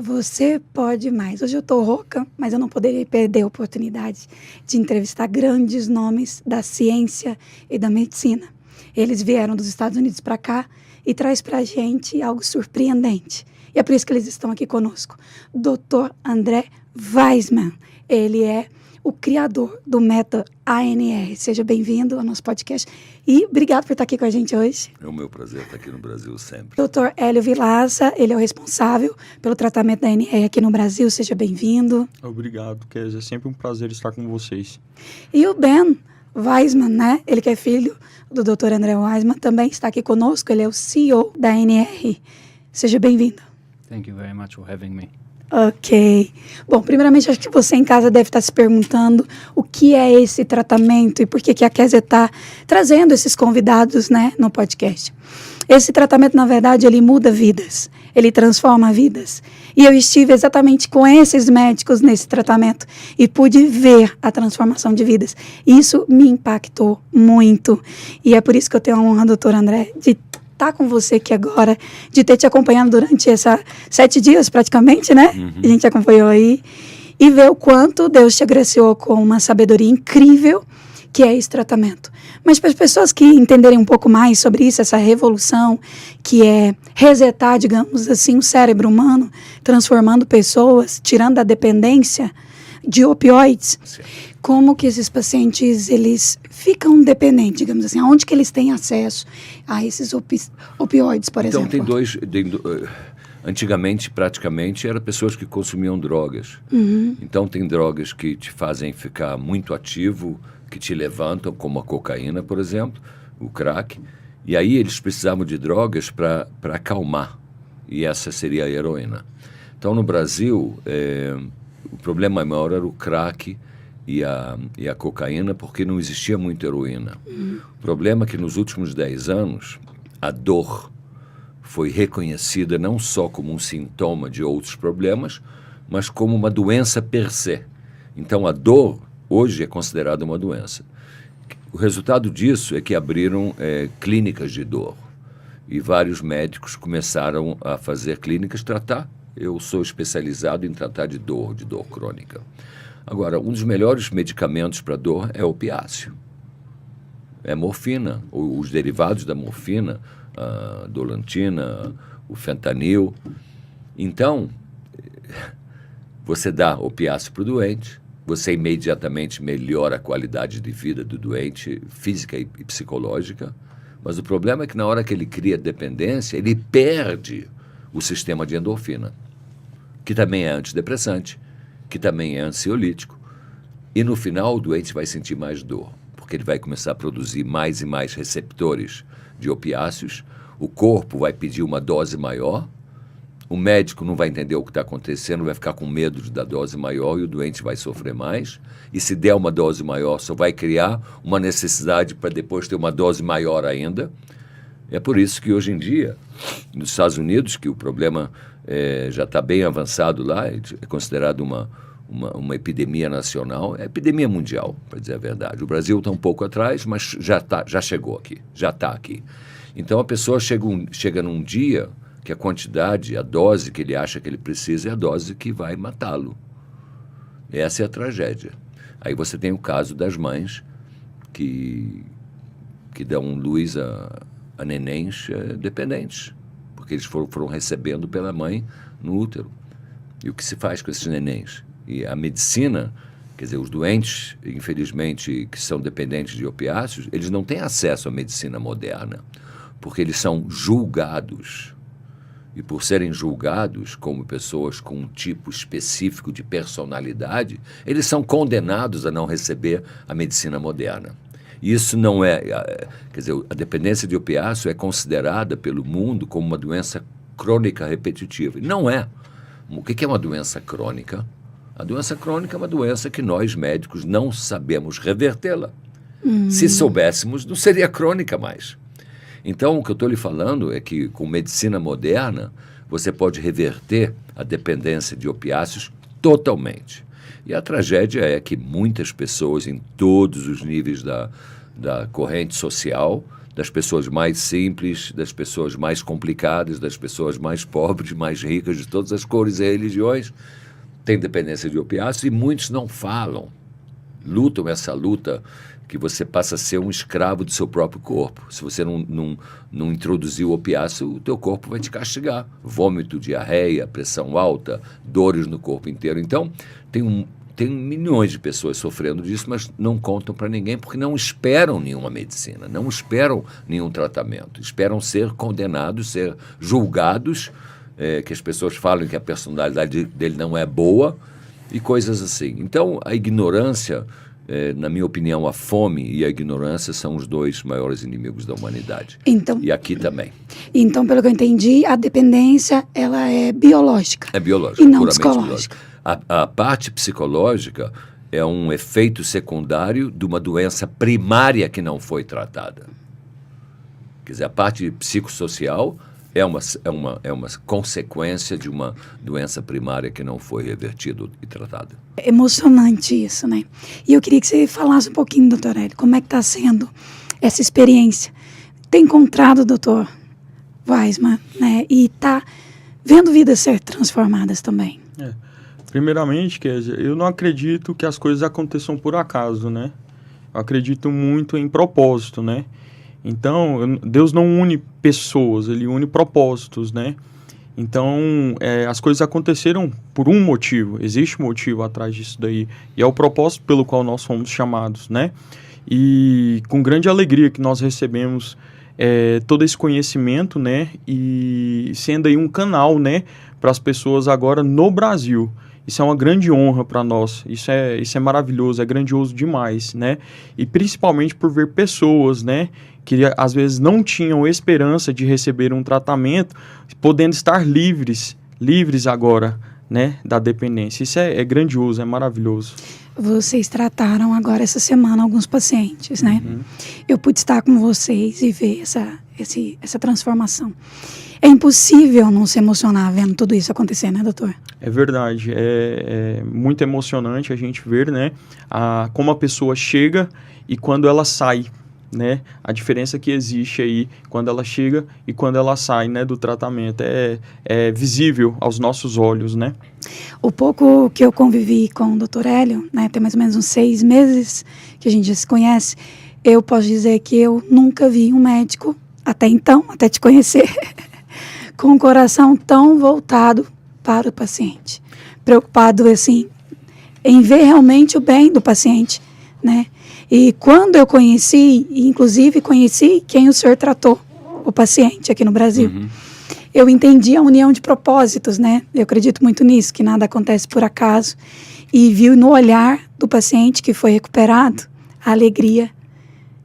Você Pode Mais. Hoje eu tô rouca, mas eu não poderia perder a oportunidade de entrevistar grandes nomes da ciência e da medicina. Eles vieram dos Estados Unidos para cá e traz pra gente algo surpreendente. E é por isso que eles estão aqui conosco. Dr. André Weissman. Ele é o criador do método ANR. Seja bem-vindo ao nosso podcast e obrigado por estar aqui com a gente hoje. É o meu prazer estar aqui no Brasil sempre. Dr. Hélio Vilaça, ele é o responsável pelo tratamento da ANR aqui no Brasil. Seja bem-vindo. Obrigado, Kézia. É sempre um prazer estar com vocês. E o Ben Weissman, né? Ele que é filho do Dr. André Weissman, também está aqui conosco. Ele é o CEO da ANR. Seja bem-vindo. Thank you very much for having me. Ok. Bom, primeiramente, acho que você em casa deve estar se perguntando o que é esse tratamento e por que a Kézia está trazendo esses convidados, né, no podcast. Esse tratamento, na verdade, ele muda vidas, ele transforma vidas. E eu estive exatamente com esses médicos nesse tratamento e pude ver a transformação de vidas. Isso me impactou muito. E é por isso que eu tenho a honra, doutor André, de estar com você aqui agora, de ter te acompanhado durante esses 7 dias praticamente, né? A gente acompanhou aí e ver o quanto Deus te agraciou com uma sabedoria incrível que é esse tratamento. Mas para as pessoas que entenderem um pouco mais sobre isso, essa revolução que é resetar, digamos assim, o cérebro humano, transformando pessoas, tirando a dependência de opioides, como que esses pacientes, eles ficam dependentes, digamos assim, aonde que eles têm acesso a esses opioides, por exemplo? Então, antigamente, praticamente, eram pessoas que consumiam drogas. Então, tem drogas que te fazem ficar muito ativo, que te levantam, como a cocaína, por exemplo, o crack. E aí eles precisavam de drogas para acalmar. E essa seria a heroína. Então, no Brasil, o problema maior era o crack e a cocaína, porque não existia muita heroína. O problema é que nos últimos 10 anos, a dor foi reconhecida não só como um sintoma de outros problemas, mas como uma doença per se. Então, a dor hoje é considerada uma doença. O resultado disso é que abriram clínicas de dor. E vários médicos começaram a fazer clínicas, tratar. Eu sou especializado em tratar de dor crônica. Agora, um dos melhores medicamentos para dor é opiáceo. É morfina, os derivados da morfina, a dolantina, o fentanil. Então, você dá opiáceo para o doente, você imediatamente melhora a qualidade de vida do doente, física e psicológica, mas o problema é que na hora que ele cria dependência, ele perde o sistema de endorfina, que também é antidepressante, que também é ansiolítico, e no final o doente vai sentir mais dor, porque ele vai começar a produzir mais e mais receptores de opiáceos, o corpo vai pedir uma dose maior, o médico não vai entender o que está acontecendo, vai ficar com medo de dar dose maior e o doente vai sofrer mais. E se der uma dose maior, só vai criar uma necessidade para depois ter uma dose maior ainda. É por isso que hoje em dia, nos Estados Unidos, que o problema já está bem avançado lá, é considerado uma epidemia nacional, é epidemia mundial, para dizer a verdade. O Brasil está um pouco atrás, mas já chegou aqui, já está aqui. Então a pessoa chega num dia que a quantidade, a dose que ele acha que ele precisa é a dose que vai matá-lo. Essa é a tragédia. Aí você tem o caso das mães que dão luz a nenéns dependentes, porque eles foram recebendo pela mãe no útero. E o que se faz com esses nenéns? E a medicina, quer dizer, os doentes, infelizmente, que são dependentes de opiáceos, eles não têm acesso à medicina moderna, porque eles são julgados. E por serem julgados como pessoas com um tipo específico de personalidade, eles são condenados a não receber a medicina moderna. E isso não é... Quer dizer, a dependência de opiáceo é considerada pelo mundo como uma doença crônica repetitiva. E não é. O que é uma doença crônica? A doença crônica é uma doença que nós, médicos, não sabemos revertê-la. Se soubéssemos, não seria crônica mais. Então, o que eu estou lhe falando é que, com medicina moderna, você pode reverter a dependência de opiáceos totalmente. E a tragédia é que muitas pessoas, em todos os níveis da corrente social, das pessoas mais simples, das pessoas mais complicadas, das pessoas mais pobres, mais ricas, de todas as cores e religiões, têm dependência de opiáceos e muitos não falam. Lutam essa luta que você passa a ser um escravo do seu próprio corpo. Se você não introduzir o opiáceo, o teu corpo vai te castigar. Vômito, diarreia, pressão alta, dores no corpo inteiro. Então, tem milhões de pessoas sofrendo disso, mas não contam para ninguém porque não esperam nenhuma medicina, não esperam nenhum tratamento. Esperam ser condenados, ser julgados, que as pessoas falam que a personalidade dele não é boa e coisas assim. Então, a ignorância... na minha opinião, a fome e a ignorância são os dois maiores inimigos da humanidade. Então, e aqui também. Então, pelo que eu entendi, a dependência ela é biológica. É biológica, e não puramente psicológica. A parte psicológica é um efeito secundário de uma doença primária que não foi tratada. Quer dizer, a parte psicossocial é uma consequência de uma doença primária que não foi revertida e tratada. É emocionante isso, né? E eu queria que você falasse um pouquinho, doutor Hélio, como é que está sendo essa experiência? Tem encontrado o doutor Weissman, né? E está vendo vidas ser transformadas também. Primeiramente, Kézia, eu não acredito que as coisas aconteçam por acaso, né? Eu acredito muito em propósito, né? Então, Deus não une pessoas, Ele une propósitos, né? Então, as coisas aconteceram por um motivo, existe um motivo atrás disso daí, e é o propósito pelo qual nós fomos chamados, né? E com grande alegria que nós recebemos todo esse conhecimento, né? E sendo aí um canal, né? Para as pessoas agora no Brasil. Isso é uma grande honra para nós, isso é maravilhoso, é grandioso demais, né? E principalmente por ver pessoas, né, que às vezes não tinham esperança de receber um tratamento, podendo estar livres agora, né, da dependência. Isso é grandioso, é maravilhoso. Vocês trataram agora essa semana alguns pacientes, né? Uhum. Eu pude estar com vocês e ver essa transformação. É impossível não se emocionar vendo tudo isso acontecer, né, doutor? É verdade, é muito emocionante a gente ver, né, como a pessoa chega e quando ela sai, né, a diferença que existe aí quando ela chega e quando ela sai, né, do tratamento, é visível aos nossos olhos, né. O pouco que eu convivi com o doutor Hélio, né, tem mais ou menos uns 6 meses que a gente já se conhece, eu posso dizer que eu nunca vi um médico, até então, até te conhecer, com o coração tão voltado para o paciente, preocupado assim em ver realmente o bem do paciente, né? E quando eu conheci, inclusive conheci quem o senhor tratou, o paciente aqui no Brasil, eu entendi a união de propósitos, né? Eu acredito muito nisso, que nada acontece por acaso, e vi no olhar do paciente que foi recuperado a alegria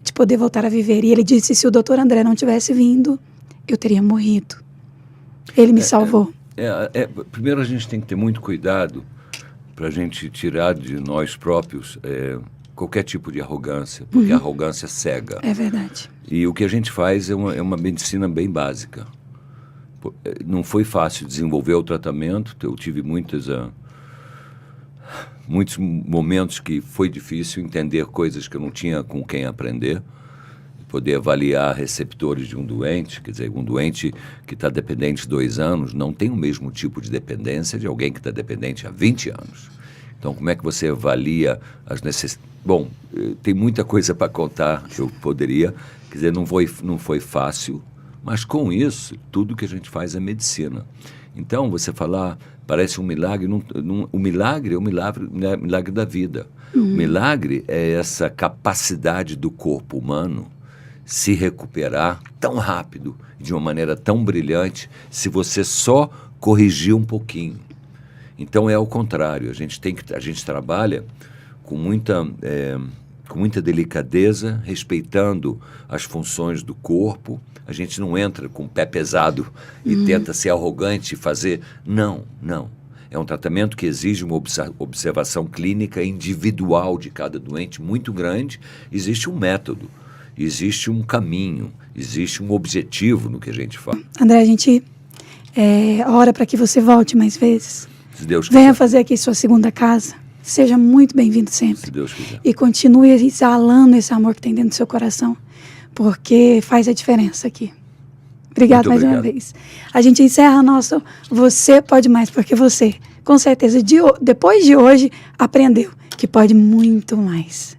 de poder voltar a viver. E ele disse: se o doutor André não tivesse vindo, eu teria morrido. Ele me salvou. Primeiro, a gente tem que ter muito cuidado para a gente tirar de nós próprios qualquer tipo de arrogância, porque a arrogância cega. É verdade. E o que a gente faz é uma medicina bem básica. Não foi fácil desenvolver o tratamento, eu tive muitos momentos que foi difícil entender coisas que eu não tinha com quem aprender, poder avaliar receptores de um doente, quer dizer, um doente que está dependente 2 anos não tem o mesmo tipo de dependência de alguém que está dependente há 20 anos. Então, como é que você avalia as necessidades? Bom, tem muita coisa para contar que eu poderia, quer dizer, não foi fácil, mas com isso, tudo que a gente faz é medicina. Então, você falar, parece um milagre, o milagre é o milagre da vida. O milagre é essa capacidade do corpo humano se recuperar tão rápido, de uma maneira tão brilhante, se você só corrigir um pouquinho. Então é ao contrário, a gente trabalha com muita delicadeza, respeitando as funções do corpo. A gente não entra com o pé pesado e tenta ser arrogante e fazer... Não. É um tratamento que exige uma observação clínica individual de cada doente muito grande. Existe um método. Existe um caminho, existe um objetivo no que a gente faz. André, a gente ora para que você volte mais vezes. Se Deus quiser. Venha fazer aqui sua segunda casa. Seja muito bem-vindo sempre. Se Deus quiser. E continue exalando esse amor que tem dentro do seu coração. porque faz a diferença aqui. Obrigado mais uma vez. A gente encerra nosso Você Pode Mais, porque você, com certeza, depois de hoje, aprendeu que pode muito mais.